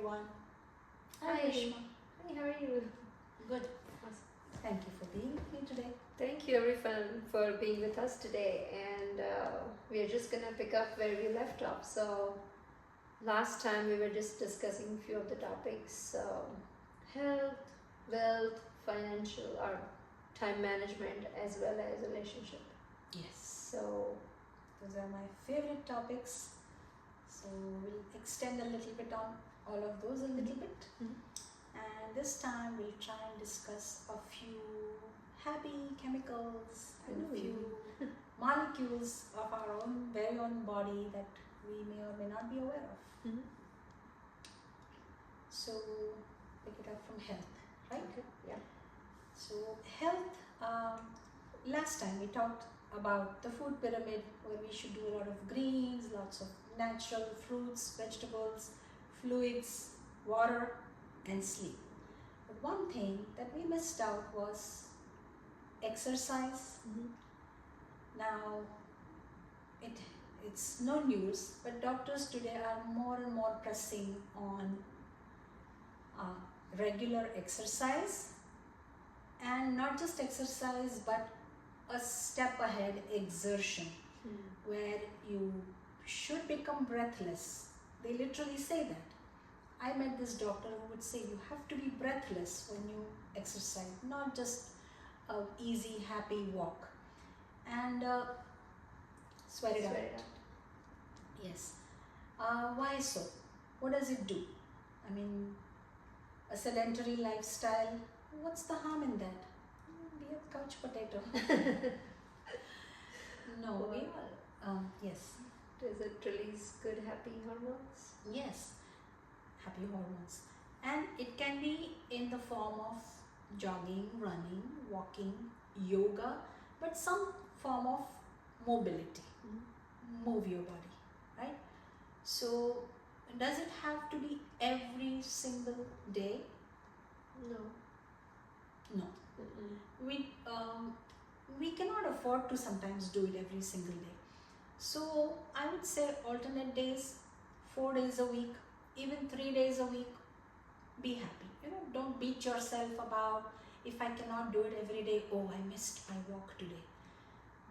everyone. Hi. Reshma. Hi, how are you? Good. Awesome. Thank you for being here today. Thank you everyone for being with us today, and we are just gonna pick up where we left off. So last time we were just discussing a few of the topics: health, wealth, financial, or time management, as well as relationship. Yes. So Those are my favorite topics. So we'll extend a little bit on all of those a little bit. And this time we'll try and discuss a few happy chemicals and a few molecules of our own very own body that we may or may not be aware of. So pick it up from health, right? Okay. Yeah. So health, last time we talked about the food pyramid where we should do a lot of greens, lots of natural fruits, vegetables, fluids, water and sleep. But one thing that we missed out was exercise. Now it's no news, but doctors today are more and more pressing on regular exercise, and not just exercise but a step ahead exertion where you should become breathless. They literally say that. I met this doctor who would say you have to be breathless when you exercise, not just a easy happy walk. And sweat it out. Yes. Why so? What does it do? I mean, a sedentary lifestyle, what's the harm in that? Be a couch potato. No, we all, yes. Does it release good, happy hormones? Yes, happy hormones. And it can be in the form of jogging, running, walking, yoga, but some form of mobility. Move your body, right? So, does it have to be every single day? No. No. We cannot afford to sometimes do it every single day. So I would say alternate days, 4 days a week, even 3 days a week. Be happy. Don't beat yourself about if I cannot do it every day. Oh, I missed my walk today.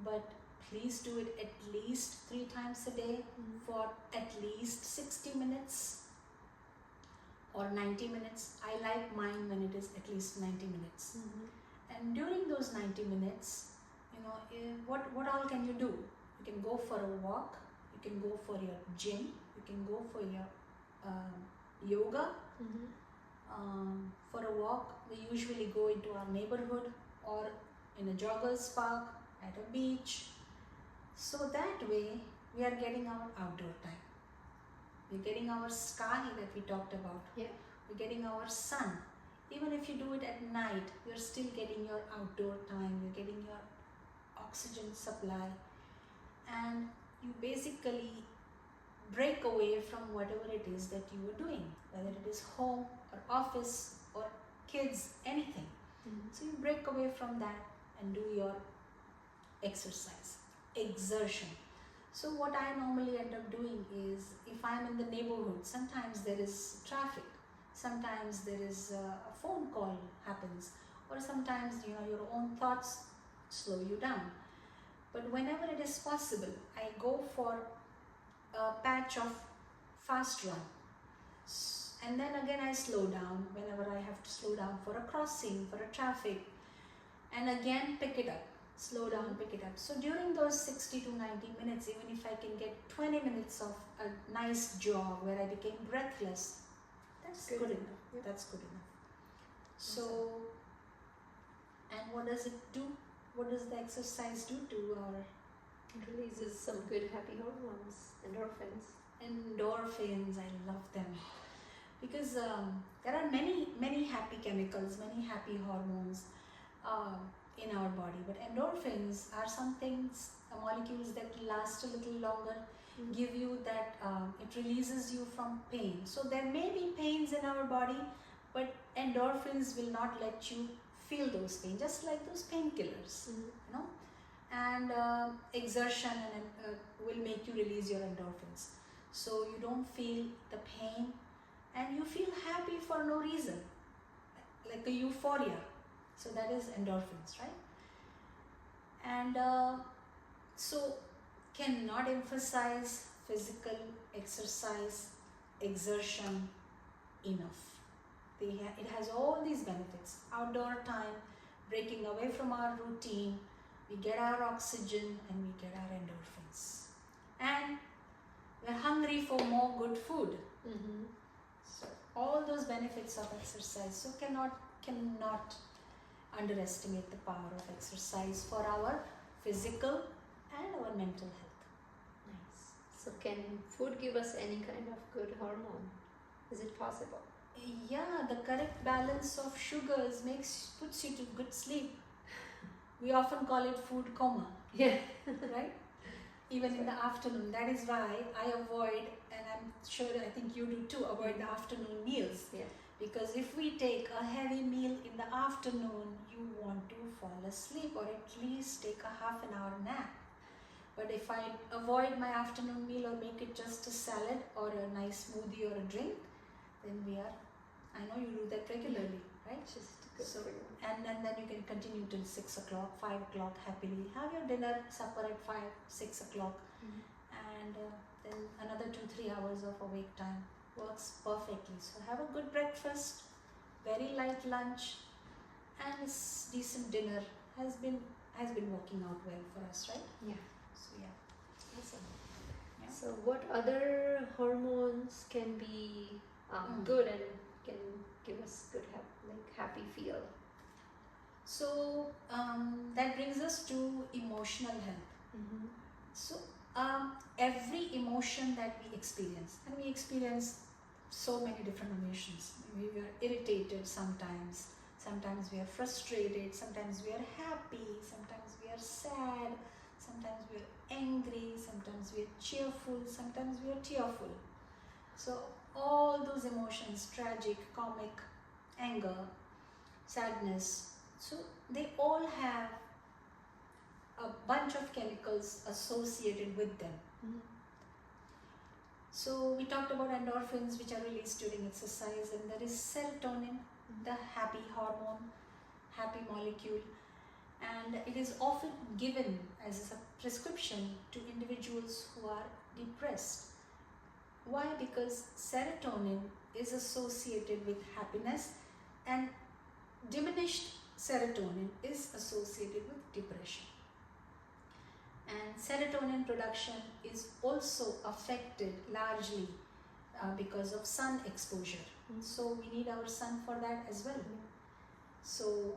But please do it at least 3 times a day for at least 60 minutes or 90 minutes. I like mine when it is at least 90 minutes. And during those 90 minutes, what all can you do? You can go for a walk, you can go for your gym, you can go for your yoga. For a walk, we usually go into our neighborhood or in a jogger's park, at a beach. So that way, we are getting our outdoor time. We're getting our sky that we talked about. Yeah. We're getting our sun. Even if you do it at night, you're still getting your outdoor time, you're getting your oxygen supply, and you basically break away from whatever it is that you were doing, whether it is home or office or kids, anything. So you break away from that and do your exercise, exertion. So what I normally end up doing is, if I'm in the neighborhood, sometimes there is traffic, sometimes there is a phone call happens, or sometimes your own thoughts slow you down. But whenever it is possible, I go for a patch of fast run, and then again I slow down whenever I have to slow down for a crossing, for a traffic, and again pick it up, slow down, pick it up. So during those 60 to 90 minutes, even if I can get 20 minutes of a nice jog where I became breathless, that's good enough. Yeah. That's good enough. So, and what does it do? What does the exercise do to our... It releases some good, happy hormones, endorphins. Endorphins, I love them. Because there are many happy chemicals, many happy hormones in our body. But endorphins are some things, molecules that last a little longer, give you that, it releases you from pain. So there may be pains in our body, but endorphins will not let you feel those pains, just like those painkillers, and exertion will make you release your endorphins. So you don't feel the pain, and you feel happy for no reason, like a euphoria. So that is endorphins, right? And so cannot emphasize physical exercise, exertion enough. It has all these benefits. Outdoor time, breaking away from our routine, we get our oxygen and we get our endorphins. And we're hungry for more good food. Mm-hmm. So all those benefits of exercise. So cannot underestimate the power of exercise for our physical and our mental health. Nice. So can food give us any kind of good hormone? Is it possible? Yeah, the correct balance of sugars puts you to good sleep. We often call it food coma. Yeah. Right? Even in the afternoon. That is why I avoid, and I'm sure I think you do too, avoid the afternoon meals. Yeah. Because if we take a heavy meal in the afternoon, you want to fall asleep or at least take a half an hour nap. But if I avoid my afternoon meal or make it just a salad or a nice smoothie or a drink, then I know you do that regularly, right? Just good So, for you. and then you can continue till 6 o'clock, 5 o'clock happily. Have your dinner, supper at 5, 6 o'clock, and then another 2-3 hours of awake time works perfectly. So have a good breakfast, very light lunch, and a decent dinner has been working out well for us, right? Yeah. So yeah, awesome. Yeah. So what other hormones can be good and can give us good happy feel? So that brings us to emotional health. Mm-hmm. So every emotion that we experience, and we experience so many different emotions. We are irritated sometimes we are frustrated, sometimes we are happy, sometimes we are sad, sometimes we are angry, sometimes we are cheerful, sometimes we are tearful. So all those emotions, tragic, comic, anger, sadness, so they all have a bunch of chemicals associated with them. Mm-hmm. So we talked about endorphins, which are released during exercise, and there is serotonin, the happy hormone, happy molecule, and it is often given as a prescription to individuals who are depressed. Why? Because serotonin is associated with happiness, and diminished serotonin is associated with depression. And serotonin production is also affected largely because of sun exposure. Mm-hmm. So we need our sun for that as well. Mm-hmm. So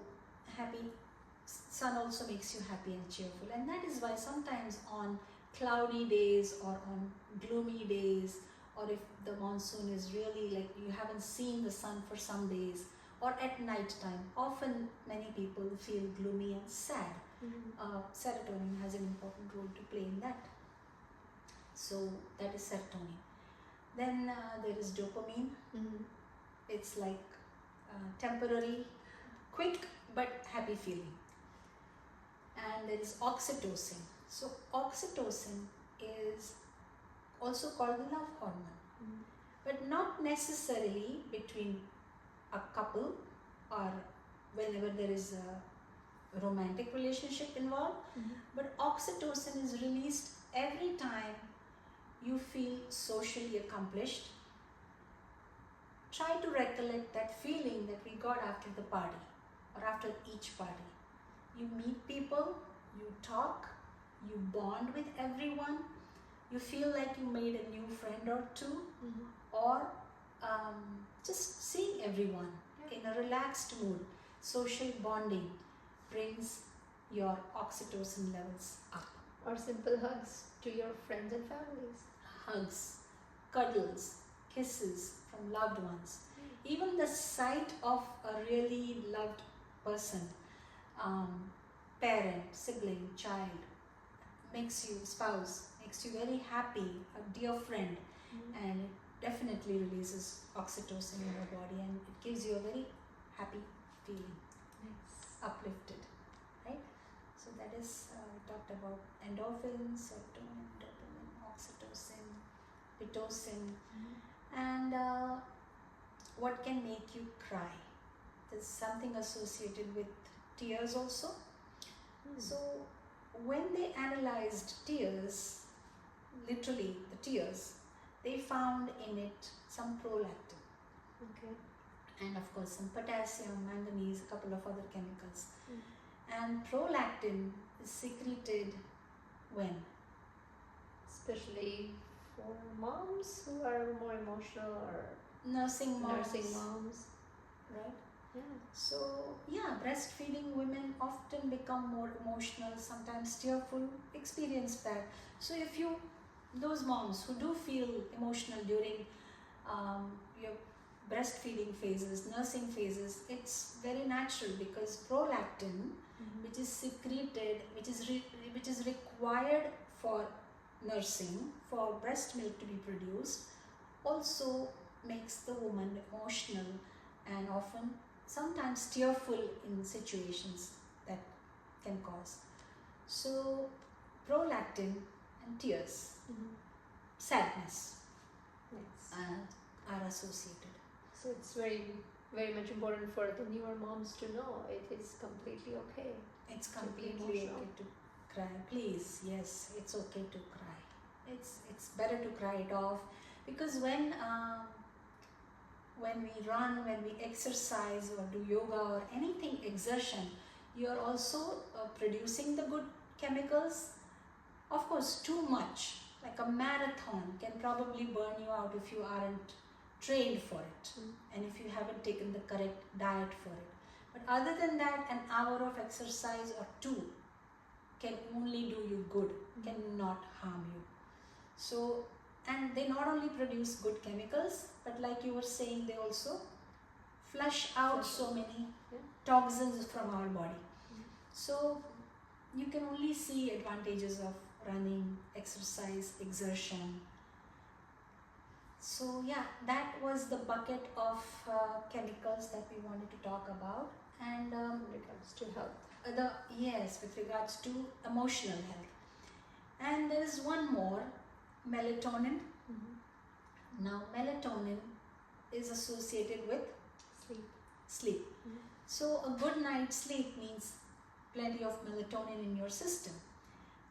sun also makes you happy and cheerful, and that is why sometimes on cloudy days or on gloomy days, or if the monsoon is really like you haven't seen the sun for some days, or at night time, often many people feel gloomy and sad. Mm-hmm. Serotonin has an important role to play in that. So that is serotonin. Then there is dopamine. Mm-hmm. It's like temporary, quick but happy feeling. And there is oxytocin. So oxytocin is also called the love hormone, but not necessarily between a couple or whenever there is a romantic relationship involved. But oxytocin is released every time you feel socially accomplished. Try to recollect that feeling that we got after the party or after each party. You meet people, you talk, you bond with everyone, you feel like you made a new friend or two, or just seeing everyone in a relaxed mood. Social bonding brings your oxytocin levels up. Or simple hugs to your friends and families. Hugs, cuddles, kisses from loved ones. Even the sight of a really loved person, parent, sibling, child, spouse, makes you very happy, a dear friend, and it definitely releases oxytocin in your body, and it gives you a very happy feeling, uplifted, right? So that is, we talked about endorphins, serotonin, dopamine, oxytocin, pitocin, and what can make you cry. There's something associated with tears also. So when they analyzed tears, literally the tears, they found in it some prolactin. Okay. And of course some potassium, manganese, a couple of other chemicals. Mm. And prolactin is secreted when? Especially for moms who are more emotional, or Nursing moms. nursing moms. Right? Yeah. So yeah, breastfeeding women often become more emotional, sometimes tearful, experience that. So if you, those moms who do feel emotional during your breastfeeding phases, nursing phases, it's very natural because prolactin, which is secreted, which is required for nursing, for breast milk to be produced, also makes the woman emotional and often sometimes tearful in situations that can cause. So prolactin and tears, sadness Yes. are associated. So it's very, very much important for the newer moms to know it is completely okay. It's To be completely emotional. okay to cry. Please, yes, it's okay to cry. It's better to cry it off, because when we run, when we exercise or do yoga or anything exertion, you are also producing the good chemicals. Of course, too much, like a marathon, can probably burn you out if you aren't trained for it and if you haven't taken the correct diet for it. But other than that, an hour of exercise or two can only do you good, cannot harm you. So, and they not only produce good chemicals, but like you were saying, they also flush out so many toxins from our body. So you can only see advantages of running, exercise, exertion. So yeah, that was the bucket of chemicals that we wanted to talk about. And In regards to health. yes, with regards to emotional health. And there is one more, melatonin. Now melatonin is associated with sleep. So a good night's sleep means plenty of melatonin in your system,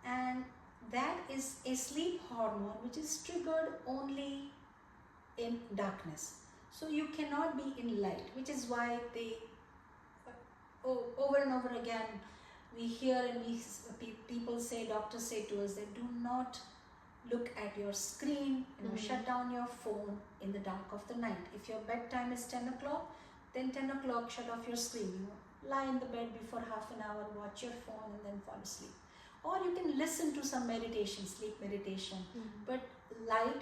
and that is a sleep hormone which is triggered only in darkness. So you cannot be in light, which is why they over and over again we hear and people say, doctors say to us that do not look at your screen, shut down your phone in the dark of the night. If your bedtime is 10 o'clock, then 10 o'clock shut off your screen. Lie in the bed before half an hour, watch your phone and then fall asleep. Or you can listen to some meditation, sleep meditation. But light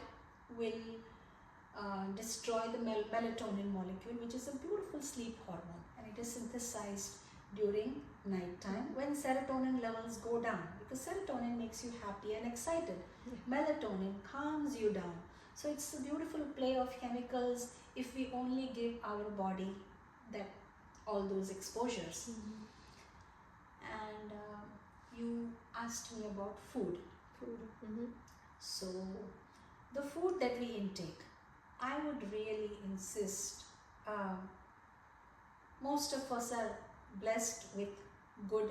will destroy the melatonin molecule, which is a beautiful sleep hormone, and it is synthesized during night time when serotonin levels go down, because serotonin makes you happy and excited. Melatonin calms you down. So it's a beautiful play of chemicals if we only give our body that all those exposures. And you asked me about food. So the food that we intake, I would really insist, most of us are blessed with good,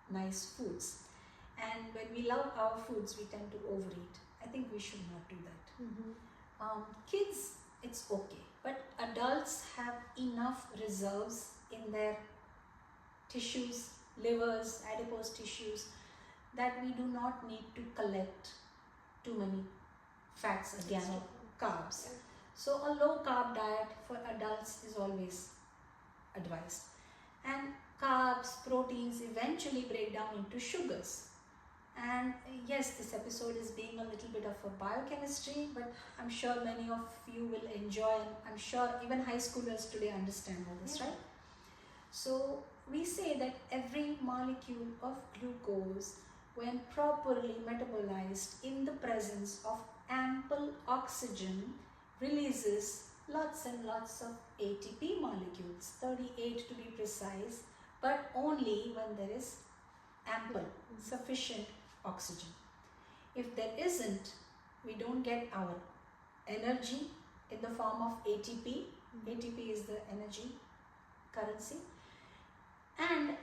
nice foods. And when we love our foods, we tend to overeat. I think we should not do that. Kids, it's okay. But adults have enough reserves in their tissues, livers, adipose tissues, that we do not need to collect too many fats again, or carbs. So a low carb diet for adults is always advised. And carbs, proteins eventually break down into sugars. And yes, this episode is being a little bit of a biochemistry, but I'm sure many of you will enjoy, and I'm sure even high schoolers today understand all this, right? So we say that every molecule of glucose, when properly metabolized in the presence of ample oxygen, releases lots and lots of ATP molecules, 38 to be precise, but only when there is ample, sufficient oxygen. If there isn't, we don't get our energy in the form of ATP, ATP is the energy currency, and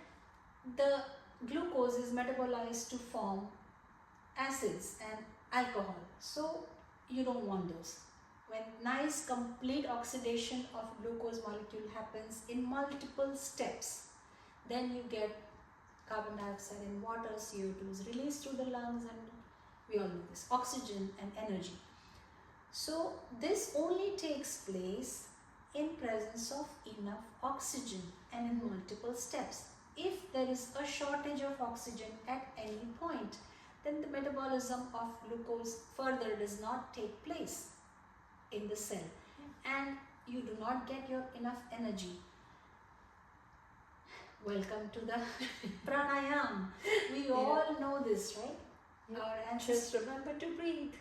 the glucose is metabolized to form acids and alcohol. So you don't want those. When nice complete oxidation of glucose molecule happens in multiple steps, then you get carbon dioxide in water, CO2 is released through the lungs, and we all know this, oxygen and energy. So this only takes place in presence of enough oxygen and in multiple steps. If there is a shortage of oxygen at any point, then the metabolism of glucose further does not take place in the cell, and you do not get your enough energy. Welcome to the pranayam. We all know this, right? Yeah. Our ancestors, Just remember to breathe.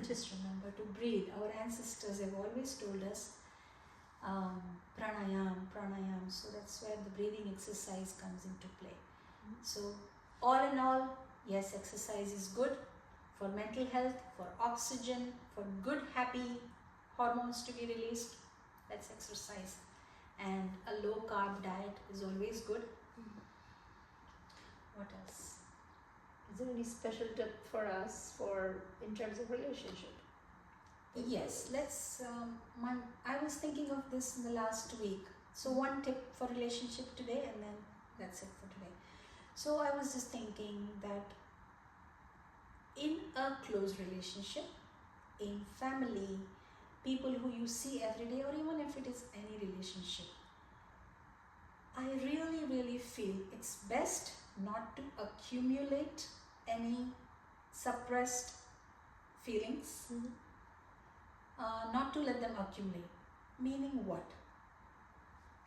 just remember to breathe. Our ancestors have always told us pranayam, pranayam. So that's where the breathing exercise comes into play. So all in all, yes, exercise is good for mental health, for oxygen, for good happy hormones to be released. That's exercise. And a low carb diet is always good. What else? Is there any special tip for us in terms of relationship? Yes, let's. I was thinking of this in the last week. So one tip for relationship today, and then that's it for today. So I was just thinking that in a close relationship, in family, people who you see every day, or even if it is any relationship, I really feel it's best not to accumulate any suppressed feelings, not to let them accumulate. Meaning what?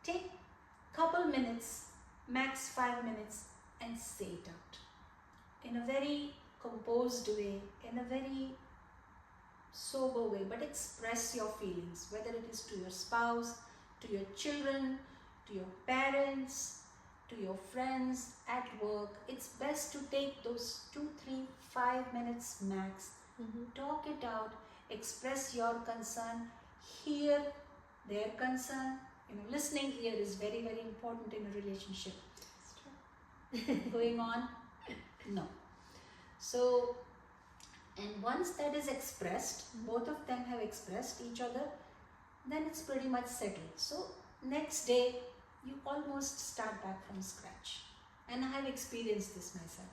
Take couple minutes, max 5 minutes, and say it out in a very composed way, in a very sober way, but express your feelings, whether it is to your spouse, to your children, to your parents, to your friends, at work. It's best to take those 2, 3, 5 minutes max, talk it out, express your concern, hear their concern. Listening ear is very important in a relationship. Going on? No. So, and once that is expressed, both of them have expressed each other, then it's pretty much settled. So next day you almost start back from scratch, and I have experienced this myself.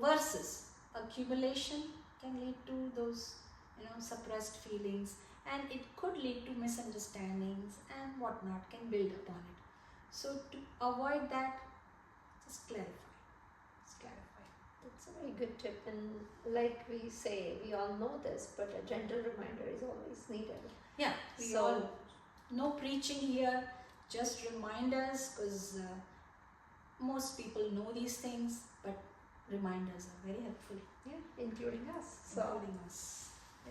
Versus accumulation can lead to those suppressed feelings, and it could lead to misunderstandings and whatnot, can build upon it. So to avoid that, just clarify. That's a very good tip, and like we say, we all know this, but a gentle reminder is always needed. Yeah, we all, no preaching here, just reminders, because most people know these things, but reminders are very helpful. Yeah, including us. Including us.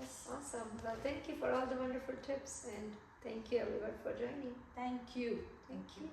Yes. Awesome. Well, thank you for all the wonderful tips, and thank you everyone for joining. Thank you. Thank you.